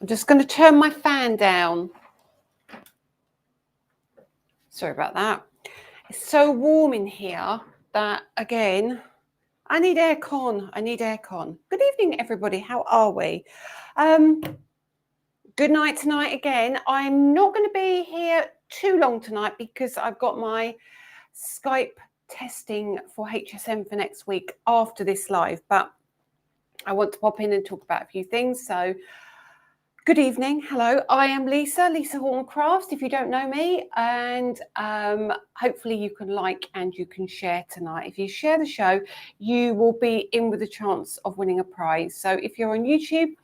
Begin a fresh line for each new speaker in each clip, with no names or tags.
I'm just going to turn my fan down. Sorry about that. It's so warm in here that, again, I need aircon. I need aircon. Good evening, everybody. How are we? Good night tonight again. I'm not going to be here too long tonight because I've got my Skype testing for HSM for next week after this live, but I want to pop in and talk about a few things. So good evening. Hello, I am Lisa Horton Crafts, if you don't know me, and hopefully you can like and you can share tonight. If you share the show, you will be in with a chance of winning a prize. So if you're on YouTube,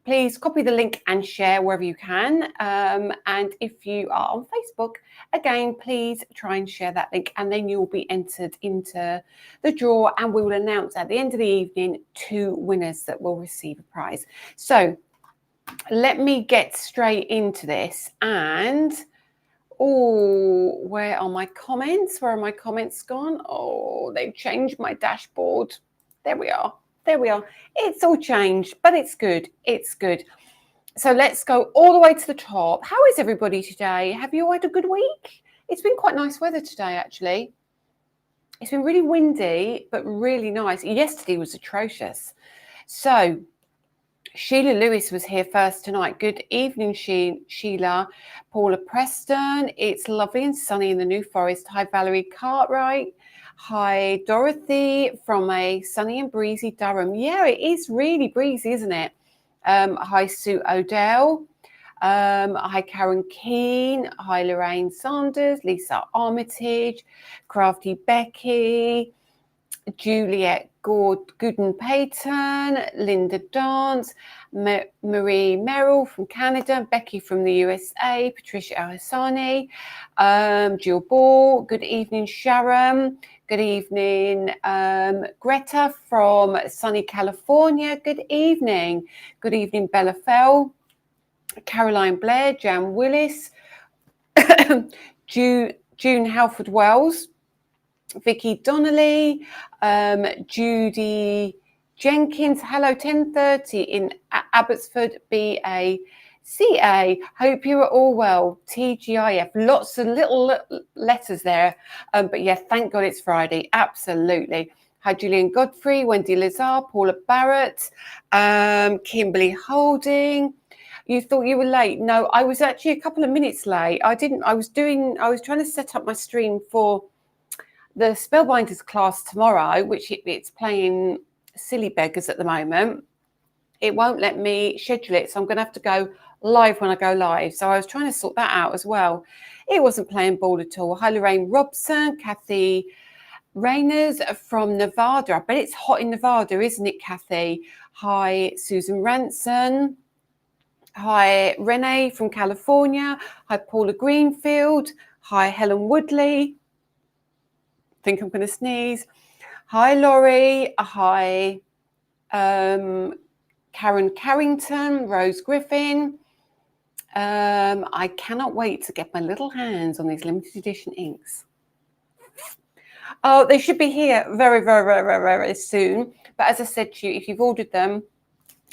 please copy the link and share wherever you can. And if you are on Facebook, again, please try and share that link, and then you'll be entered into the draw, and we will announce at the end of the evening 2 winners that will receive a prize. So let me get straight into this. And where are my comments? Where are my comments gone? Oh, they've changed my dashboard. There we are. There we are. It's all changed, but it's good. It's good. So let's go all the way to the top. How is everybody today? Have you all had a good week? It's been quite nice weather today, actually. It's been really windy, but really nice. Yesterday was atrocious. So Sheila Lewis was here first tonight. Good evening, Sheila. Paula Preston. It's lovely and sunny in the New Forest. Hi, Valerie Cartwright. Hi, Dorothy from a sunny and breezy Durham. Yeah, it is really breezy, isn't it? Hi, Sue Odell. Hi, Karen Keane. Hi, Lorraine Sanders. Lisa Armitage. Crafty Becky. Juliet Gooden Payton, Linda Dance, Marie Merrill from Canada, Becky from the USA, Patricia Alhassani, Jill Ball. Good evening, Sharon. Good evening, Greta from sunny California. Good evening. Good evening, Bella Fell, Caroline Blair, Jan Willis, June Halford Wells, Vicky Donnelly, Judy Jenkins. Hello, 10:30 in Abbotsford, BACA. Hope you are all well. TGIF. Lots of little letters there. But yeah, thank God it's Friday. Absolutely. Hi, Julian Godfrey, Wendy Lazar, Paula Barrett, Kimberly Holding. You thought you were late? No, I was actually a couple of minutes late. I was trying to set up my stream for the Spellbinders class tomorrow, which it's playing silly beggars at the moment. It won't let me schedule it, so I'm going to have to go live when I go live. So I was trying to sort that out as well. It wasn't playing ball at all. Hi, Lorraine Robson, Kathy Rayners from Nevada. I bet it's hot in Nevada, isn't it, Kathy? Hi, Susan Ranson. Hi, Renee from California. Hi, Paula Greenfield. Hi, Helen Woodley. Think I'm going to sneeze. Hi, Laurie. Hi, Karen Carrington, Rose Griffin. I cannot wait to get my little hands on these limited edition inks. Oh, they should be here very, very, very, very, very soon. But as I said to you, if you've ordered them,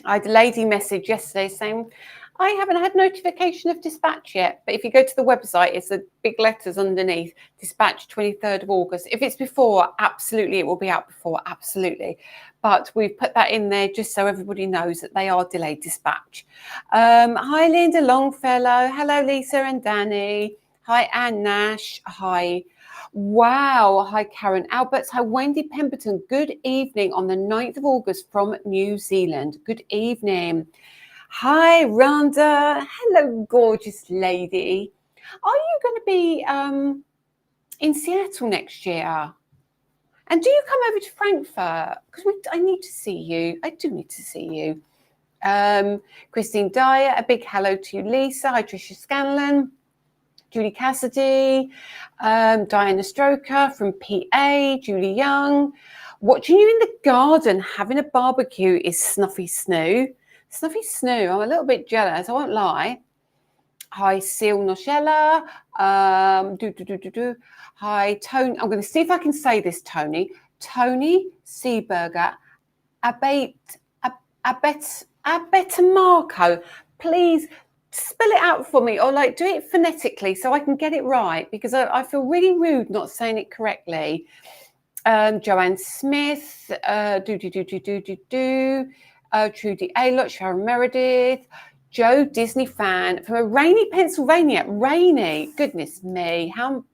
I had a lady message yesterday saying, I haven't had notification of dispatch yet. But if you go to the website, it's the big letters underneath, dispatch 23rd of August. If it's before, absolutely, it will be out before, absolutely. But we've put that in there just so everybody knows that they are delayed dispatch. Hi, Linda Longfellow. Hello, Lisa and Danny. Hi, Anne Nash. Hi. Wow. Hi, Karen Alberts. Hi, Wendy Pemberton. Good evening on the 9th of August from New Zealand. Good evening. Hi, Rhonda. Hello, gorgeous lady. Are you going to be in Seattle next year? And do you come over to Frankfurt? Because I need to see you. I do need to see you. Christine Dyer, a big hello to you, Lisa. Hi, Tricia Scanlon. Julie Cassidy. Diana Stroker from PA. Julie Young. Watching you in the garden having a barbecue is Snuffy Snoo. Snuffy Snoo, I'm a little bit jealous, I won't lie. Hi, Seal Noshella. Hi, Tony. I'm going to see if I can say this, Tony. Tony Seaberger. Abet Marco. please spell it out for me, or like do it phonetically so I can get it right, because I feel really rude not saying it correctly. Joanne Smith, Trudy Aylott, Sharon Meredith, Joe Disney fan from a rainy Pennsylvania. Rainy, goodness me, how.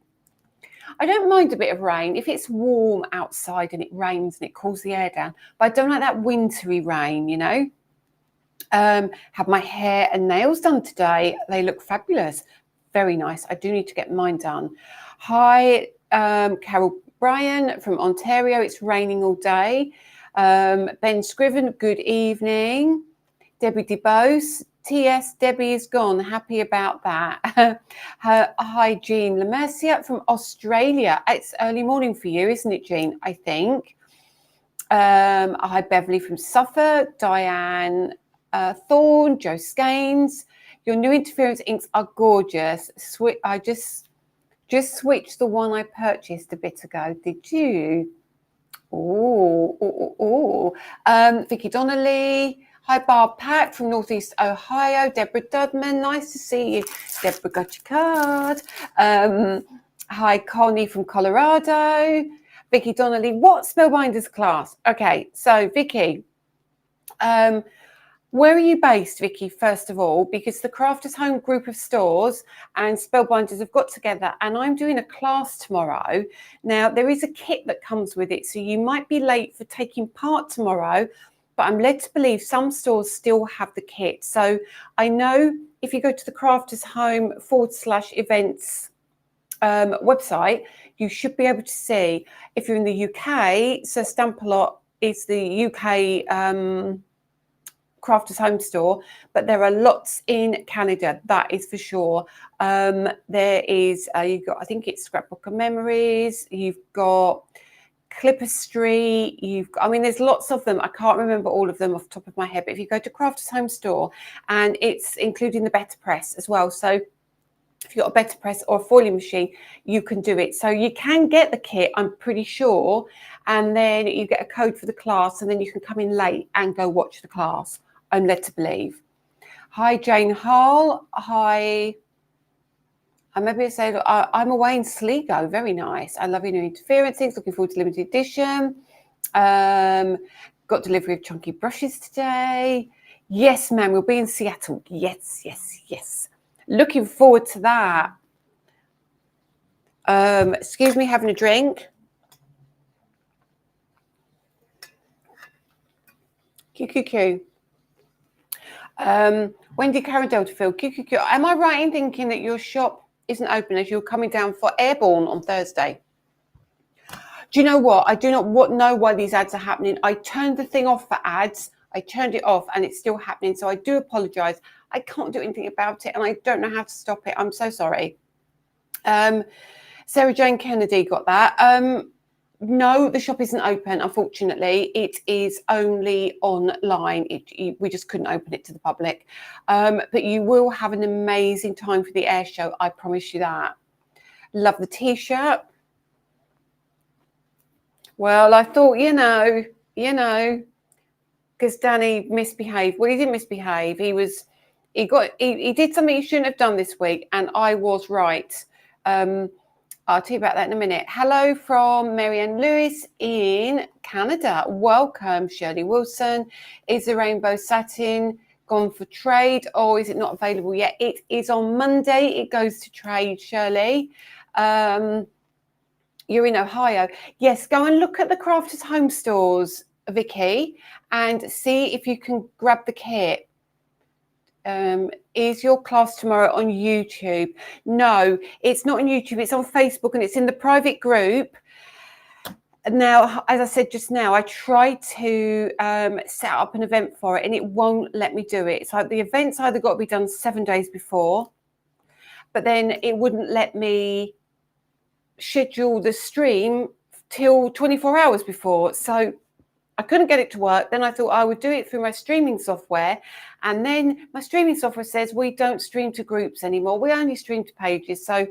I don't mind a bit of rain if it's warm outside and it rains and it cools the air down, but I don't like that wintry rain, you know. Had my hair and nails done today. They look fabulous. Very nice. I do need to get mine done. Hi, Carol Bryan from Ontario. It's raining all day. Ben Scriven, good evening. Debbie DeBose. T.S. Debbie is gone. Happy about that. Hi, Jean Lemercia from Australia. It's early morning for you, isn't it, Jean? I think. Hi, Beverly from Suffolk. Diane Thorne, Joe Scaines. Your new interference inks are gorgeous. I just switched the one I purchased a bit ago. Did you? Vicky Donnelly. Hi, Barb Pack from Northeast Ohio. Deborah Dudman, nice to see you. Deborah got your card. Hi, Connie from Colorado. Vicky Donnelly, what Spellbinders class? Okay, so Vicky, where are you based, Vicky, first of all? Because the Crafters Home group of stores and Spellbinders have got together, and I'm doing a class tomorrow. Now, there is a kit that comes with it, so you might be late for taking part tomorrow, but I'm led to believe some stores still have the kit. So I know if you go to the Crafters Home /events website, you should be able to see, if you're in the UK, so Stampalot is the UK Crafters Home store, but there are lots in Canada, that is for sure. There is, you've got, I think it's Scrapbook of Memories, you've got Clipper Street, I mean, there's lots of them. I can't remember all of them off the top of my head, but if you go to Crafters Home store, and it's including the Better Press as well. So if you've got a Better Press or a foiling machine, you can do it. So you can get the kit, I'm pretty sure, and then you get a code for the class, and then you can come in late and go watch the class, I'm led to believe. Hi, Jane Hall. Hi. Maybe I say, I'm away in Sligo. Very nice. I love your new interference things. Looking forward to limited edition. Got delivery of chunky brushes today. Yes, ma'am. We'll be in Seattle. Yes, yes, yes. Looking forward to that. Excuse me, having a drink. QQQ. Wendy Karen Deltafield. QQQ. Am I right in thinking that your shop isn't open as you're coming down for Airborne on Thursday? Do you know what? I do not know why these ads are happening. I turned the thing off for ads. I turned it off and it's still happening. So I do apologize. I can't do anything about it and I don't know how to stop it. I'm so sorry. Sarah Jane Kennedy got that. No, the shop isn't open, unfortunately. It is only online. We just couldn't open it to the public. But you will have an amazing time for the air show. I promise you that. Love the T-shirt. Well, I thought, you know, because Danny misbehaved. Well, he didn't misbehave. He did something he shouldn't have done this week, and I was right. I'll tell you about that in a minute. Hello from Marianne Lewis in Canada. Welcome, Shirley Wilson. Is the rainbow satin gone for trade, or is it not available yet? It is on Monday. It goes to trade, Shirley. You're in Ohio. Yes, go and look at the Crafters Home stores, Vicky, and see if you can grab the kit. Is your class tomorrow on YouTube? No, it's not on YouTube. It's on Facebook and it's in the private group. Now, as I said just now, I tried to set up an event for it and it won't let me do it. So the event's either got to be done 7 days before, but then it wouldn't let me schedule the stream till 24 hours before. So I couldn't get it to work. Then I thought I would do it through my streaming software. And then my streaming software says we don't stream to groups anymore. We only stream to pages. So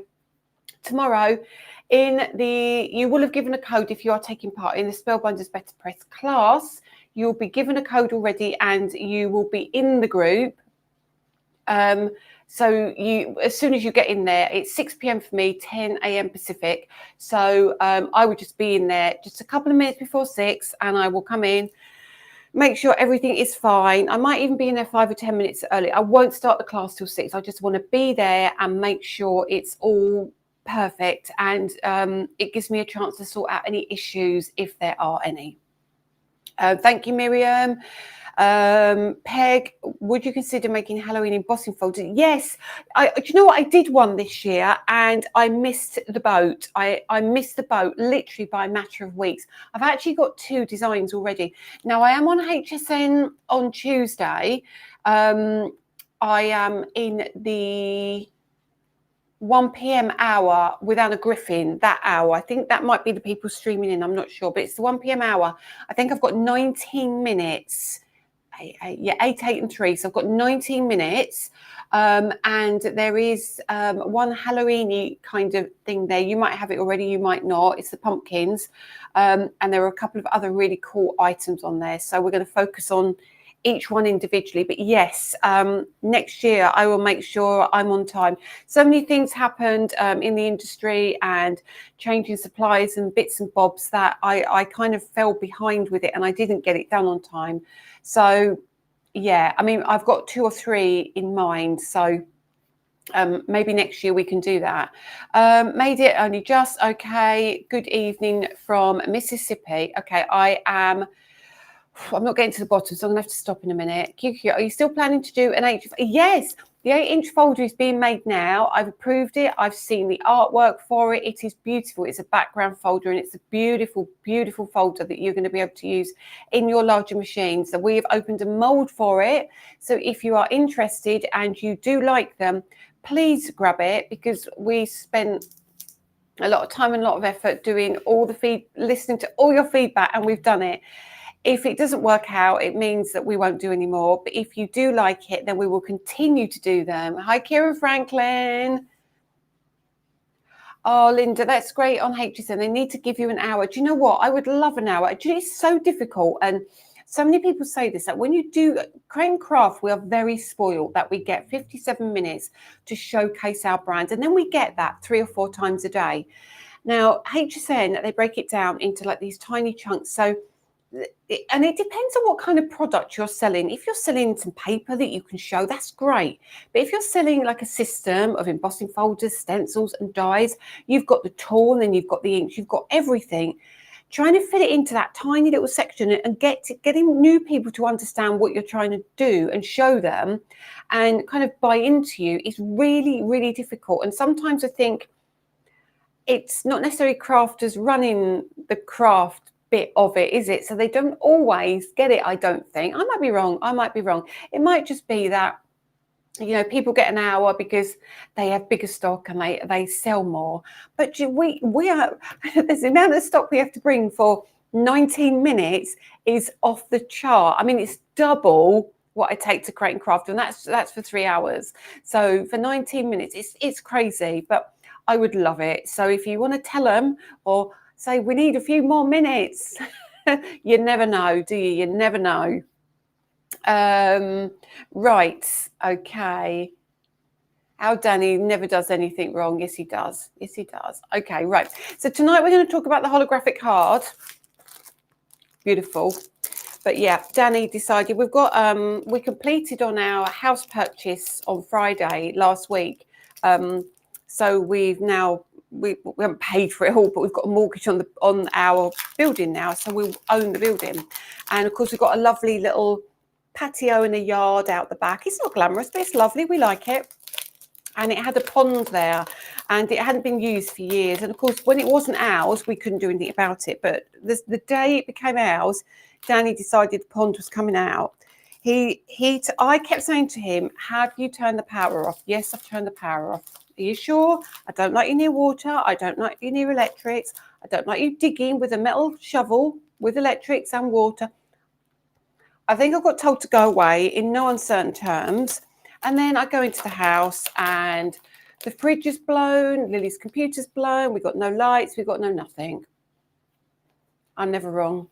tomorrow you will have given a code if you are taking part in the Spellbinders Better Press class. You'll be given a code already and you will be in the group. So you, as soon as you get in there, it's 6 p.m. for me, 10 a.m. Pacific. So I would just be in there just a couple of minutes before 6, and I will come in, make sure everything is fine. I might even be in there 5 or 10 minutes early. I won't start the class till 6. I just want to be there and make sure it's all perfect, and it gives me a chance to sort out any issues if there are any. Thank you, Miriam. Peg, would you consider making Halloween embossing folders? Yes. Do you know what? I did one this year and I missed the boat. I missed the boat literally by a matter of weeks. I've actually got 2 designs already. Now I am on HSN on Tuesday. I am in the 1 p.m. hour with Anna Griffin, that hour. I think that might be the people streaming in. I'm not sure, but it's the 1 p.m. hour. I think I've got 19 minutes. 8, and 3. So I've got 19 minutes. And there is one Halloween-y kind of thing there. You might have it already, you might not. It's the pumpkins. And there are a couple of other really cool items on there. So we're going to focus on each one individually. But yes, next year I will make sure I'm on time. So many things happened in the industry and changing supplies and bits and bobs that I kind of fell behind with it and I didn't get it done on time. So yeah, I mean, I've got 2 or 3 in mind. So maybe next year we can do that. Made it only just. Okay. Good evening from Mississippi. Okay. I'm not getting to the bottom, so I'm going to have to stop in a minute. QQ, are you still planning to do an 8? Yes, the 8-inch folder is being made now. I've approved it. I've seen the artwork for it. It is beautiful. It's a background folder, and it's a beautiful, beautiful folder that you're going to be able to use in your larger machines. So we have opened a mold for it. So if you are interested and you do like them, please grab it, because we spent a lot of time and a lot of effort doing all the listening to all your feedback, and we've done it. If it doesn't work out, it means that we won't do any more. But if you do like it, then we will continue to do them. Hi, Kieran Franklin. Oh, Linda, that's great on HSN. They need to give you an hour. Do you know what? I would love an hour. It's so difficult. And so many people say this, that when you do Crane Craft, we are very spoiled that we get 57 minutes to showcase our brand. And then we get that 3 or 4 times a day. Now, HSN, they break it down into like these tiny chunks. So and it depends on what kind of product you're selling. If you're selling some paper that you can show, that's great. But if you're selling like a system of embossing folders, stencils and dies, you've got the tool and then you've got the inks, you've got everything. Trying to fit it into that tiny little section and getting new people to understand what you're trying to do and show them and kind of buy into you is really, really difficult. And sometimes I think it's not necessarily crafters running the craft bit of it, is it? So they don't always get it, I don't think. I might be wrong. It might just be that, you know, people get an hour because they have bigger stock and they sell more. But we are there's the amount of stock we have to bring for 19 minutes is off the chart. I mean, it's double what I take to Create and Craft, and that's for 3 hours. So for 19 minutes, it's crazy, but I would love it. So if you want to tell them or say we need a few more minutes, you never know, do you? You never know. Right, okay. Our Danny never does anything wrong. Yes, he does. Yes, he does. Okay, right. So tonight we're going to talk about the holographic card. Beautiful. But yeah, Danny decided we've got we completed on our house purchase on Friday last week. So we've now we haven't paid for it all, but we've got a mortgage on our building now, so we own the building. And of course we've got a lovely little patio in a yard out the back. It's not glamorous, but it's lovely. We like it. And it had a pond there, and it hadn't been used for years. And of course, when it wasn't ours, we couldn't do anything about it. But the day it became ours, Danny decided the pond was coming out. I kept saying to him, "Have you turned the power off?" Yes, I've turned the power off. Are you sure? I don't like you near water. I don't like you near electrics. I don't like you digging with a metal shovel with electrics and water. I think I got told to go away in no uncertain terms. And then I go into the house and the fridge is blown, Lily's computer's blown, we've got no lights, we've got no nothing. I'm never wrong.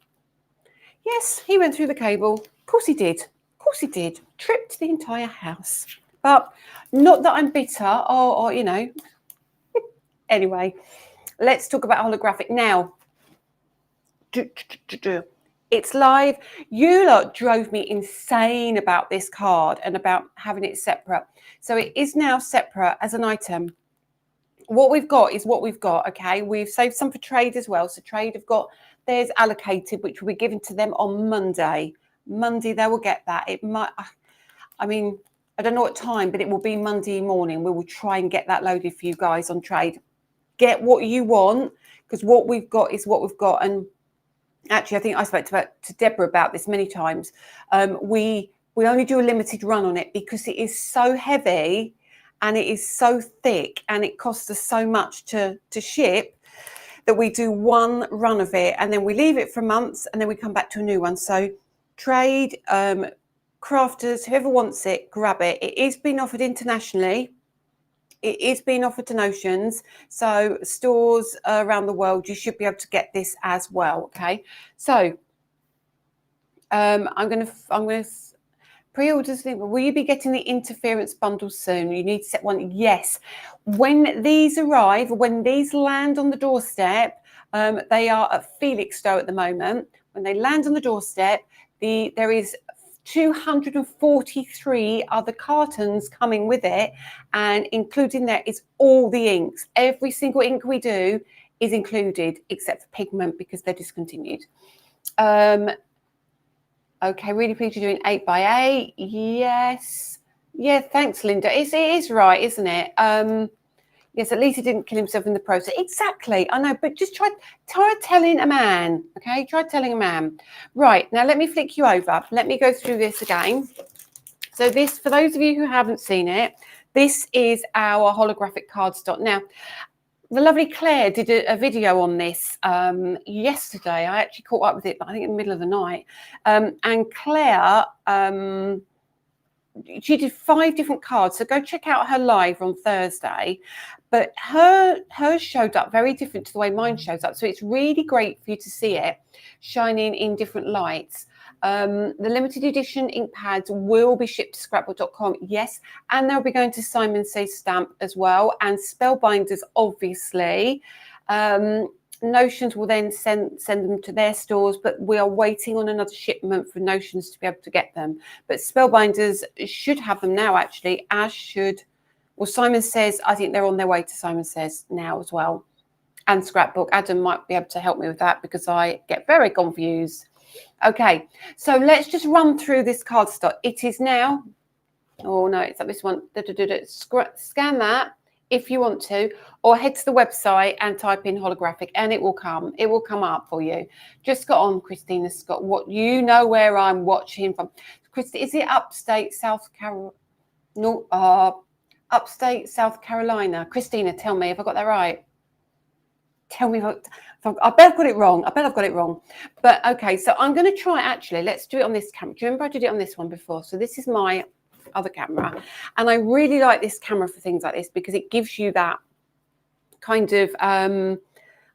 Yes, he went through the cable. Of course he did. Of course he did. Tripped the entire house. But not that I'm bitter or you know. Anyway, let's talk about holographic now. It's live. You lot drove me insane about this card and about having it separate. So it is now separate as an item. What we've got is what we've got, okay? We've saved some for trade as well. So trade have got theirs allocated, which will be given to them on Monday. Monday, they will get that. It might, I mean, I don't know what time, but it will be Monday morning. We will try and get that loaded for you guys on trade. Get what you want, because what we've got is what we've got. And actually, I think I spoke to Deborah about this many times. We only do a limited run on it because it is so heavy and it is so thick and it costs us so much to ship that we do one run of it and then we leave it for months and then we come back to a new one. So trade, crafters, whoever wants it, grab it. It is being offered internationally. It is being offered to Notions. So stores around the world, you should be able to get this as well. Okay. So I'm going to pre-orders. Will you be getting the interference bundle soon? You need to set one. Yes. When these arrive, when these land on the doorstep, they are at Felixstowe at the moment. When they land on the doorstep, there is 243 other cartons coming with it, and including there is all the inks. Every single ink we do is included except for pigment because they're discontinued. Okay, really pleased you're doing 8x8. Yes. Yeah, thanks, Linda. It is right, isn't it? Yes, at least he didn't kill himself in the process. Exactly, I know, but just try telling a man, okay? Try telling a man. Right, now let me flick you over. Let me go through this again. So this, for those of you who haven't seen it, this is our holographic cardstock. Now, the lovely Claire did a video on this yesterday. I actually caught up with it, but I think in the middle of the night. And Claire, she did 5 different cards. So go check out her live on Thursday. But hers showed up very different to the way mine shows up. So it's really great for you to see it shining in different lights. The limited edition ink pads will be shipped to scrapbook.com, yes, and they'll be going to Simon Says Stamp as well, and Spellbinders, obviously. Notions will then send them to their stores, but we are waiting on another shipment for Notions to be able to get them. But Spellbinders should have them now, actually, as should, well, Simon Says, I think they're on their way to Simon Says now as well, and Scrapbook. Adam might be able to help me with that because I get very confused. Okay, so let's just run through this cardstock. It is now, oh no, it's like this one. Scan that if you want to, or head to the website and type in holographic and it will come. It will come up for you. Just got on, Christina Scott. What, you know where I'm watching from. Christina, is it upstate South Carolina? No, upstate South Carolina. Christina, tell me if I got that right. Tell me if I bet I've got it wrong. I bet I've got it wrong. But okay, so I'm going to try, actually, let's do it on this camera. Do you remember I did it on this one before? So this is my other camera. And I really like this camera for things like this because it gives you that kind of, I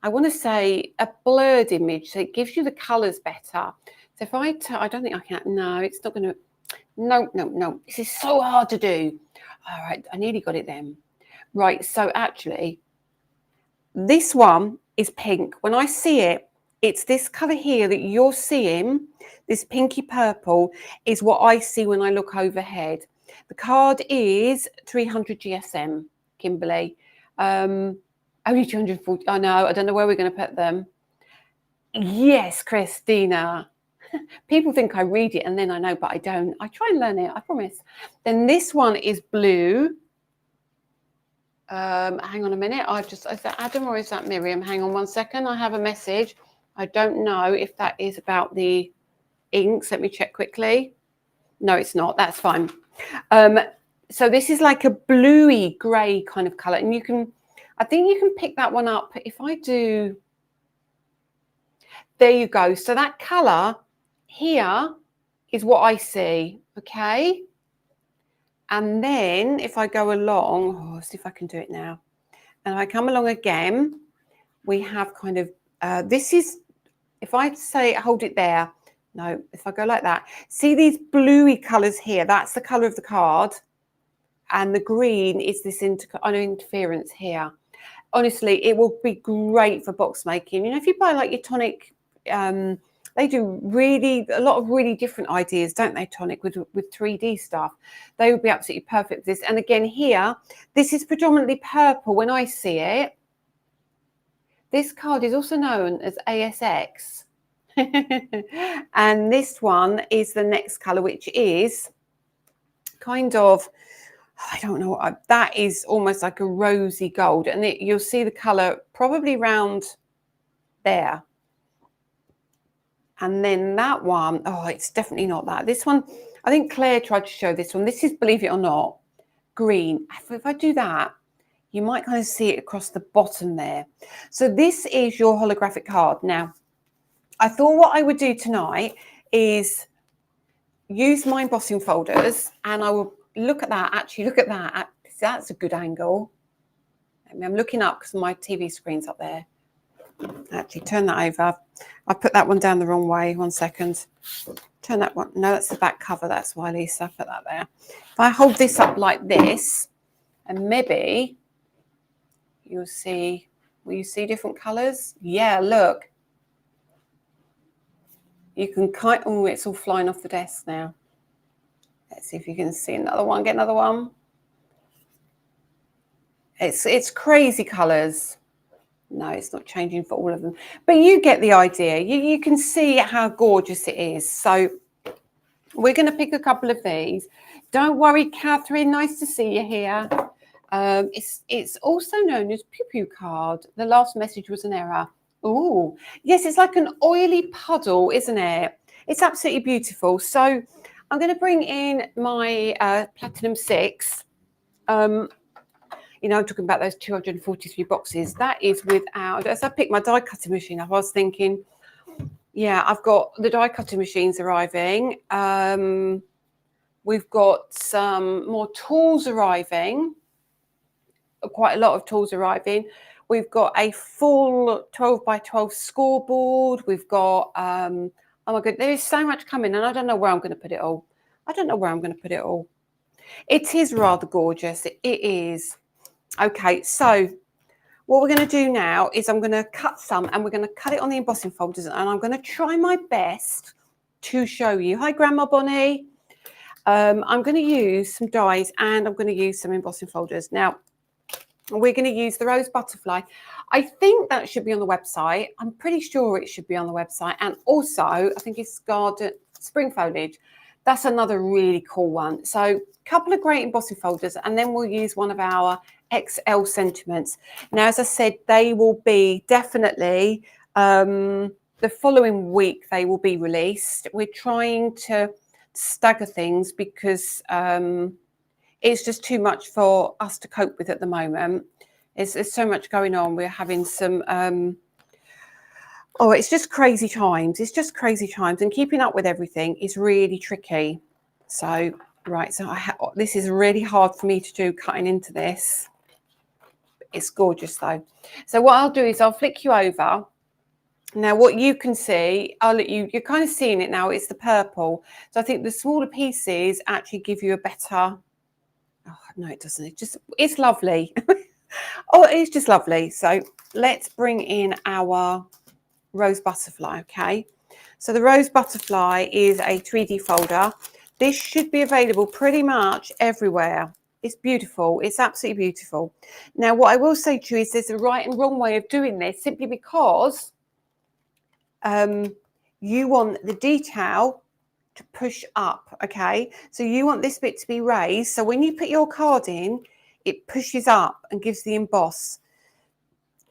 want to say a blurred image. So it gives you the colours better. So if I don't think I can, no, it's not going to, no. This is so hard to do. All right, I nearly got it then. Right, so actually, this one is pink. When I see it, it's this colour here that you're seeing, this pinky purple, is what I see when I look overhead. The card is 300 GSM, Kimberly. Only 240. I know, I don't know where we're going to put them. Yes, Christina. People think I read it and then I know, but I don't. I try and learn it, I promise. Then this one is blue. Hang on a minute. Is that Adam or is that Miriam? Hang on 1 second. I have a message. I don't know if that is about the inks. Let me check quickly. No, it's not. That's fine. So this is like a bluey grey kind of colour, and I think you can pick that one up. If I do, there you go. So that colour here is what I see. Okay. And then if I go along, let's see if I can do it now. And if I come along again, we have kind of, this is, if I say hold it there, no, if I go like that, see these bluey colours here, that's the colour of the card. and the green is this interference here. Honestly, it will be great for box making. You know, if you buy like your tonic, they do a lot of really different ideas, don't they, Tonic, with 3D stuff. They would be absolutely perfect for this. And again, here, this is predominantly purple when I see it. This card is also known as ASX. And this one is the next colour, which is kind of, I don't know, that is almost like a rosy gold. And you'll see the colour probably around there. And then that one, oh, it's definitely not that. This one, I think Claire tried to show this one. This is, believe it or not, green. If I do that, you might kind of see it across the bottom there. So this is your holographic card. Now, I thought what I would do tonight is use my embossing folders, and I will look at that. Actually, look at that. That's a good angle. I mean, I'm looking up because my TV screen's up there. Actually, turn that over. I put that one down the wrong way. 1 second. Turn that one. No, that's the back cover. That's why, Lisa, put that there. If I hold this up like this, and maybe you'll see, will you see different colours? Yeah, look. You can oh, it's all flying off the desk now. Let's see if you can see another one. Get another one. It's crazy colours. No, it's not changing for all of them. But you get the idea. You can see how gorgeous it is. So we're going to pick a couple of these. Don't worry, Catherine. Nice to see you here. It's also known as Pew Pew card. The last message was an error. Oh, yes, it's like an oily puddle, isn't it? It's absolutely beautiful. So I'm going to bring in my Platinum 6. You know, I'm talking about those 243 boxes. That is without, as I picked my die cutting machine up, I was thinking, yeah, I've got the die cutting machines arriving. We've got some more tools arriving, quite a lot of tools arriving. We've got a full 12 by 12 scoreboard. We've got, oh my God, there is so much coming, and I don't know where I'm going to put it all. I don't know where I'm going to put it all. It is rather gorgeous. It is. Okay, so what we're going to do now is I'm going to cut some, and we're going to cut it on the embossing folders, and I'm going to try my best to show you. Hi, Grandma Bonnie. I'm going to use some dies, and I'm going to use some embossing folders. Now, we're going to use the rose butterfly. I think that should be on the website. I'm pretty sure it should be on the website. And also, I think it's garden spring foliage. That's another really cool one. So a couple of great embossing folders, and then we'll use one of our XL sentiments. Now, as I said, they will be definitely the following week. They will be released. We're trying to stagger things because it's just too much for us to cope with at the moment. There's so much going on. We're having some oh, it's just crazy times. It's just crazy times, and keeping up with everything is really tricky. So right, so this is really hard for me to do, cutting into this. It's gorgeous though. So what I'll do is I'll flick you over. Now what you can see, you're kind of seeing it now, it's the purple. So I think the smaller pieces actually give you a better, oh no it doesn't, it's lovely. Oh, it's just lovely. So let's bring in our rose butterfly. Okay, so the rose butterfly is a 3D folder. This should be available pretty much everywhere. It's beautiful. It's absolutely beautiful. Now, what I will say to you is there's a right and wrong way of doing this, simply because you want the detail to push up. Okay, so you want this bit to be raised. So when you put your card in, it pushes up and gives the emboss.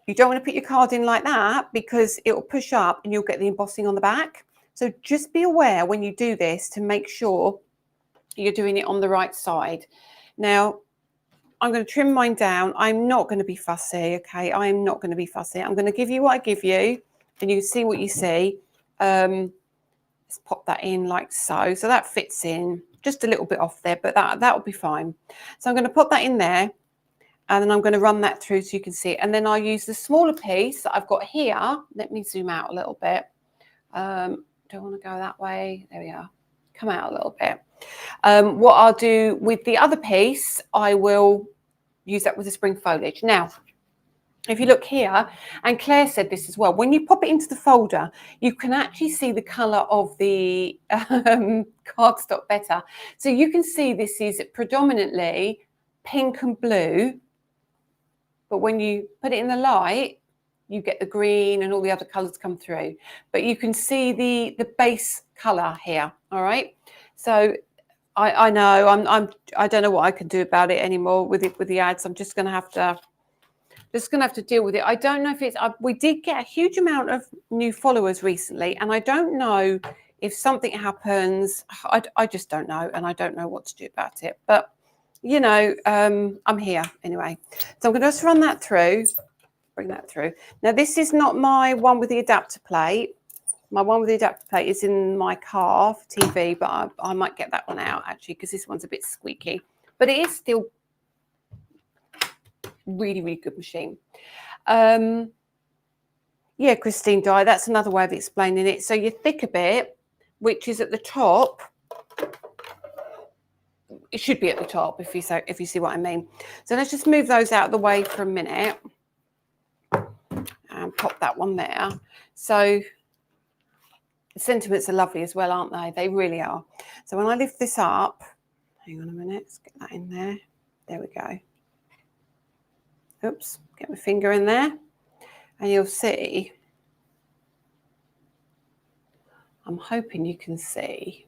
You don't want to put your card in like that because it will push up and you'll get the embossing on the back. So just be aware when you do this to make sure you're doing it on the right side. Now, I'm going to trim mine down. I'm not going to be fussy, okay? I am not going to be fussy. I'm going to give you what I give you, and you see what you see. Let's pop that in like so. So that fits in just a little bit off there, but that will be fine. So I'm going to put that in there, and then I'm going to run that through so you can see it. And then I'll use the smaller piece that I've got here. Let me zoom out a little bit. Don't want to go that way. There we are. Come out a little bit. What I'll do with the other piece, I will use that with the spring foliage. Now, if you look here, and Claire said this as well, when you pop it into the folder, you can actually see the colour of the cardstock better. So you can see this is predominantly pink and blue, but when you put it in the light, you get the green and all the other colours come through. But you can see the base colour here, all right? So I know I don't know what I can do about it anymore with the ads. I'm just going to have to deal with it. I don't know if it's we did get a huge amount of new followers recently, and I don't know if something happens. I just don't know, and I don't know what to do about it. But you know, I'm here anyway. So I'm going to just run that through, bring that through. Now this is not my one with the adapter plate. My one with the adapter plate is in my car for TV, but I might get that one out actually because this one's a bit squeaky. But it is still really, really good machine. Yeah, Christine Dye, that's another way of explaining it. So your thicker bit, which is at the top, it should be at the top if you see what I mean. So let's just move those out of the way for a minute and pop that one there. So the sentiments are lovely as well, aren't they? They really are. So when I lift this up, hang on a minute, let's get that in there. There we go. Oops, get my finger in there. And you'll see, I'm hoping you can see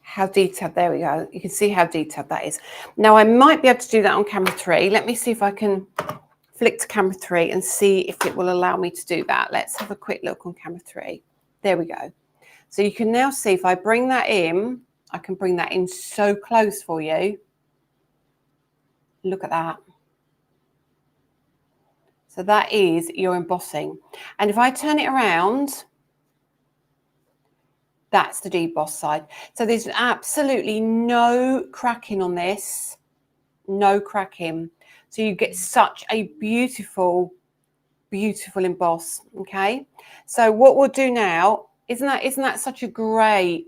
how detailed, there we go. You can see how detailed that is. Now I might be able to do that on camera 3. Let me see if I can flick to camera 3 and see if it will allow me to do that. Let's have a quick look on camera 3. There we go. So you can now see if I bring that in, I can bring that in so close for you. Look at that. So that is your embossing. And if I turn it around, that's the deboss side. So there's absolutely no cracking on this, no cracking. So you get such a beautiful, beautiful emboss, okay? So what we'll do now, isn't that such a great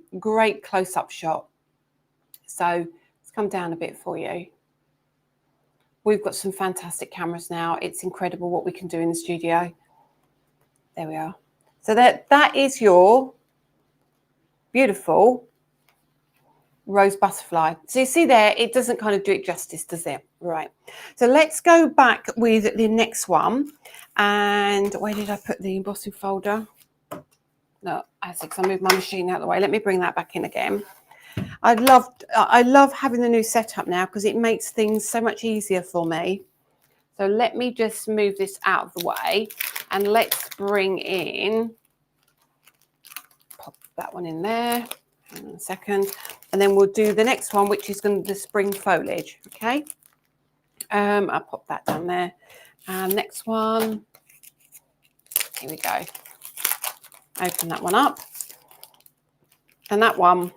close-up shot? So let's come down a bit for you. We've got some fantastic cameras now. It's incredible what we can do in the studio. There we are. So that is your beautiful rose butterfly. So you see there, it doesn't kind of do it justice, does it? Right. So let's go back with the next one. And where did I put the embossing folder? No, I moved my machine out of the way. Let me bring that back in again. I love having the new setup now because it makes things so much easier for me. So let me just move this out of the way and let's bring in, pop that one in there. Hang on a second. And then we'll do the next one, which is going to be the spring foliage. Okay. I'll pop that down there. And next one. Here we go. Open that one up. And that one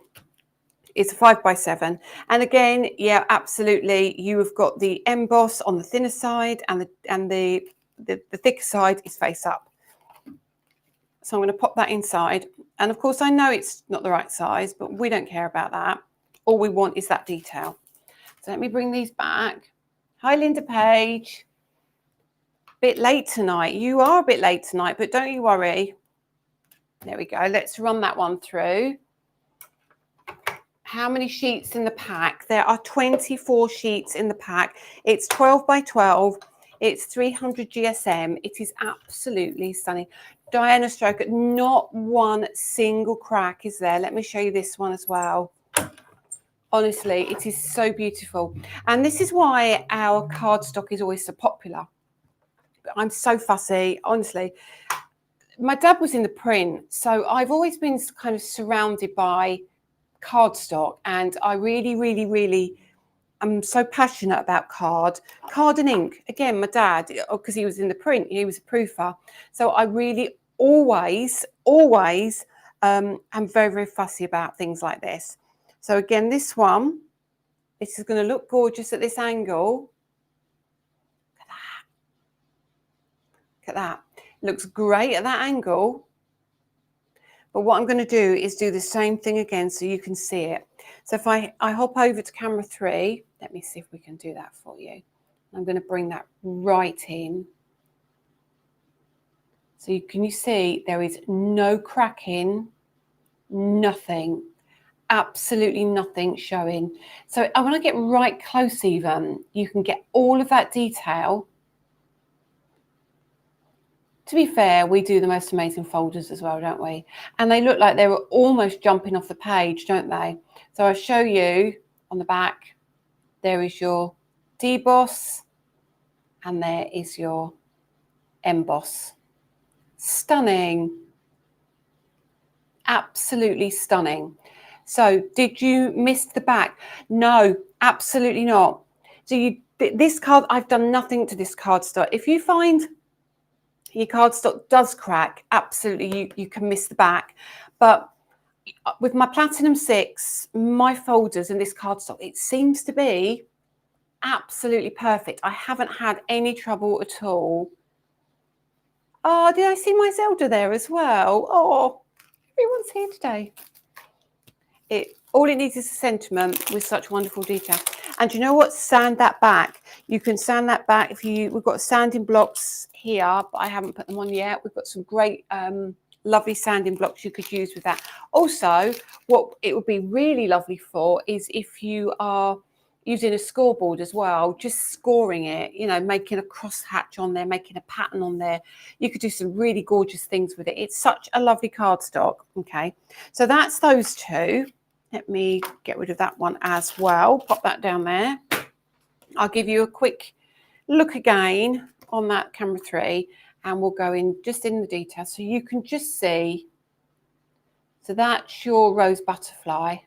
is a 5x7. And again, yeah, absolutely. You have got the emboss on the thinner side and the thicker side is face up. So I'm going to pop that inside. And of course, I know it's not the right size, but we don't care about that. All we want is that detail. So let me bring these back. Hi, Linda Page. Bit late tonight. You are a bit late tonight, but don't you worry. There we go. Let's run that one through. How many sheets in the pack? There are 24 sheets in the pack. It's 12 by 12. It's 300 GSM. It is absolutely stunning. Diana Stroker, not one single crack is there. Let me show you this one as well. Honestly, it is so beautiful. And this is why our cardstock is always so popular. I'm so fussy, honestly. My dad was in the print, so I've always been kind of surrounded by cardstock, and I really I'm so passionate about card and ink. Again, my dad, because he was in the print, he was a proofer, so I really always am very fussy about things like this. So again, this one, this is going to look gorgeous at this angle. Look at that. It looks great at that angle. But what I'm going to do is do the same thing again so you can see it. So if I hop over to camera 3, let me see if we can do that for you. I'm going to bring that right in. So can you see there is no cracking, nothing, absolutely nothing showing. So I want to get right close even. You can get all of that detail. To be fair, we do the most amazing folders as well, don't we? And they look like they were almost jumping off the page, don't they? So I'll show you on the back. There is your deboss and there is your emboss. Stunning. Absolutely stunning. So did you miss the back? No, absolutely not. So this card, I've done nothing to this cardstock. If you find your cardstock does crack, absolutely you can miss the back. But with my Platinum 6, my folders and this cardstock, it seems to be absolutely perfect. I haven't had any trouble at all. Oh, did I see my Zelda there as well? Oh, everyone's here today. All it needs is a sentiment with such wonderful detail. And you know what? Sand that back. You can sand that back we've got sanding blocks here, but I haven't put them on yet. We've got some great, lovely sanding blocks you could use with that. Also, what it would be really lovely for is if you are using a scoreboard as well, just scoring it, you know, making a crosshatch on there, making a pattern on there. You could do some really gorgeous things with it. It's such a lovely cardstock. Okay, so that's those two. Let me get rid of that one as well. Pop that down there. I'll give you a quick look again on that camera 3 and we'll go in just in the detail so you can just see. So that's your rose butterfly.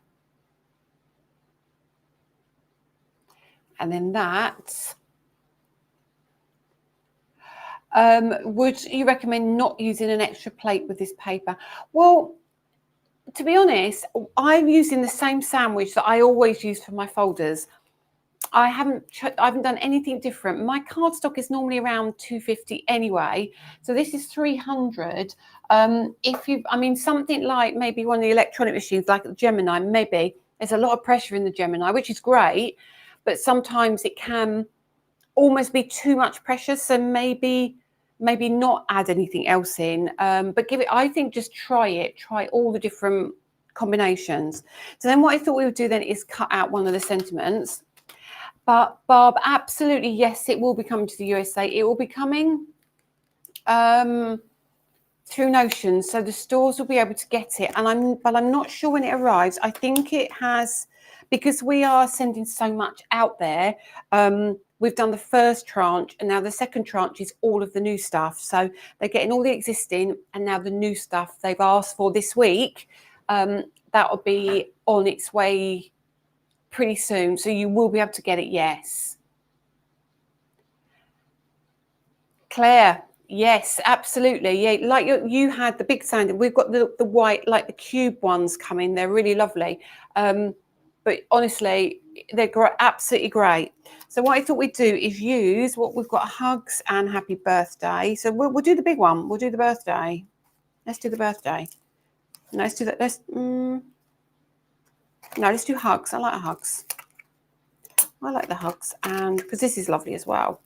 And then that, would you recommend not using an extra plate with this paper? Well, to be honest, I'm using the same sandwich that I always use for my folders. I haven't done anything different. My cardstock is normally around 250 anyway, so this is 300. Something like maybe one of the electronic machines, like the Gemini, maybe there's a lot of pressure in the Gemini, which is great, but sometimes it can almost be too much pressure. So maybe not add anything else in, but I think just try all the different combinations. So then what I thought we would do then is cut out one of the sentiments. But Barb, absolutely, yes, it will be coming to the USA. It will be coming through Notion, so the stores will be able to get it. But I'm not sure when it arrives. I think it has, because we are sending so much out there. We've done the first tranche, and now the second tranche is all of the new stuff. So they're getting all the existing, and now the new stuff they've asked for this week. That will be on its way pretty soon, so you will be able to get it. Yes, Claire, yes, absolutely. Yeah, like you had the big sanding. We've got the white, like the cube ones coming. They're really lovely, but honestly they're absolutely great. So what I thought we'd do is use what we've got, hugs and happy birthday. So we'll do the big one. We'll do the birthday. Let's do the birthday. No, let's do that. No, let's do hugs. I like hugs. I like the hugs, and because this is lovely as well.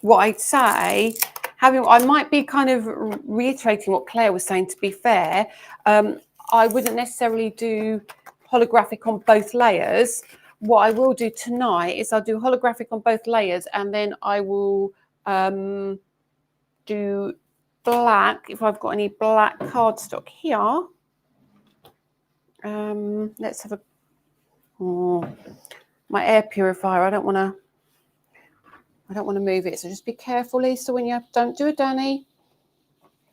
What I'd say, I might be kind of reiterating what Claire was saying. To be fair, I wouldn't necessarily do holographic on both layers. What I will do tonight is I'll do holographic on both layers, and then I will do black if I've got any black cardstock here. Let's have my air purifier. I don't want to move it, so just be careful, Lisa, when you don't do it, Danny.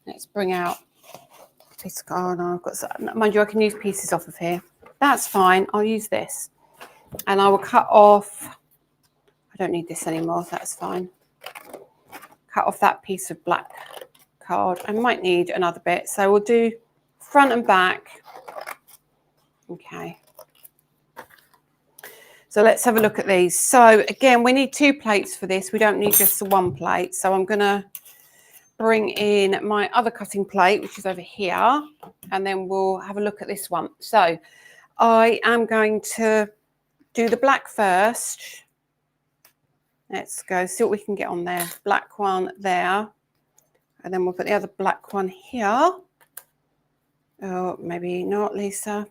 Let's bring out a piece of card. I've got some, mind you, I can use pieces off of here. That's fine. I'll use this, and I will cut off. I don't need this anymore. That's fine. Cut off that piece of black card. I might need another bit, so we'll do front and back. Okay. So let's have a look at these. So again, we need 2 plates for this. We don't need just the 1 plate. So I'm going to bring in my other cutting plate, which is over here, and then we'll have a look at this one. So I am going to do the black first. Let's go see what we can get on there. Black one there, and then we'll put the other black one here. Oh, maybe not, Lisa.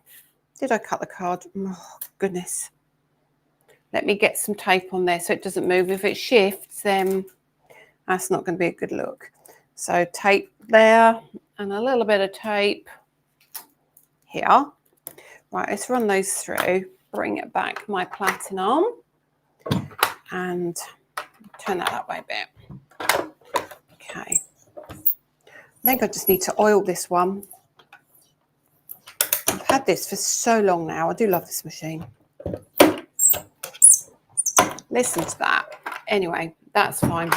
Did I cut the card? Oh, goodness. Let me get some tape on there so it doesn't move. If it shifts, then that's not going to be a good look. So tape there and a little bit of tape here. Right, let's run those through. Bring it back, my platinum. And turn that way a bit. Okay. I think I just need to oil this one. I've had this for so long now. I do love this machine. Listen to that. Anyway, that's fine.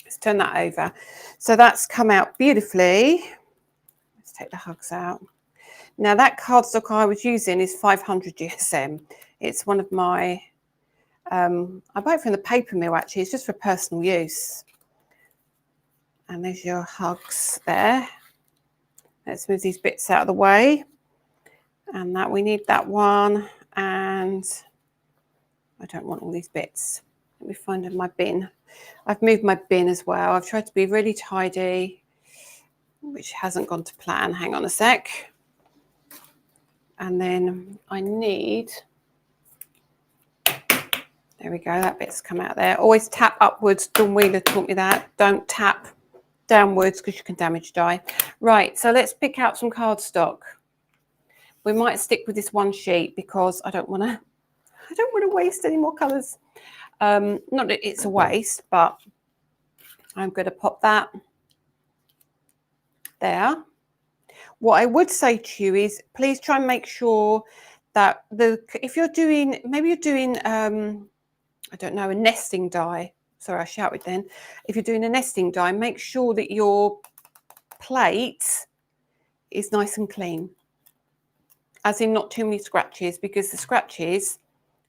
Let's turn that over. So that's come out beautifully. Let's take the hugs out. Now that cardstock I was using is 500 GSM. It's one of my, I bought it from the paper mill actually. It's just for personal use. And there's your hugs there. Let's move these bits out of the way. And that we need that one. And I don't want all these bits. Let me find my bin. I've moved my bin as well. I've tried to be really tidy, which hasn't gone to plan. Hang on a sec. And then I need, there we go, that bit's come out there. Always tap upwards. Dawn Wheeler taught me that. Don't tap downwards because you can damage die. Right, so let's pick out some cardstock. We might stick with this one sheet because I don't want to waste any more colours. Not that it's a waste, but I'm going to pop that there. What I would say to you is please try and make sure that if you're doing, maybe you're doing, I don't know, a nesting die. Sorry, I shouted then. If you're doing a nesting die, make sure that your plate is nice and clean. As in not too many scratches, because the scratches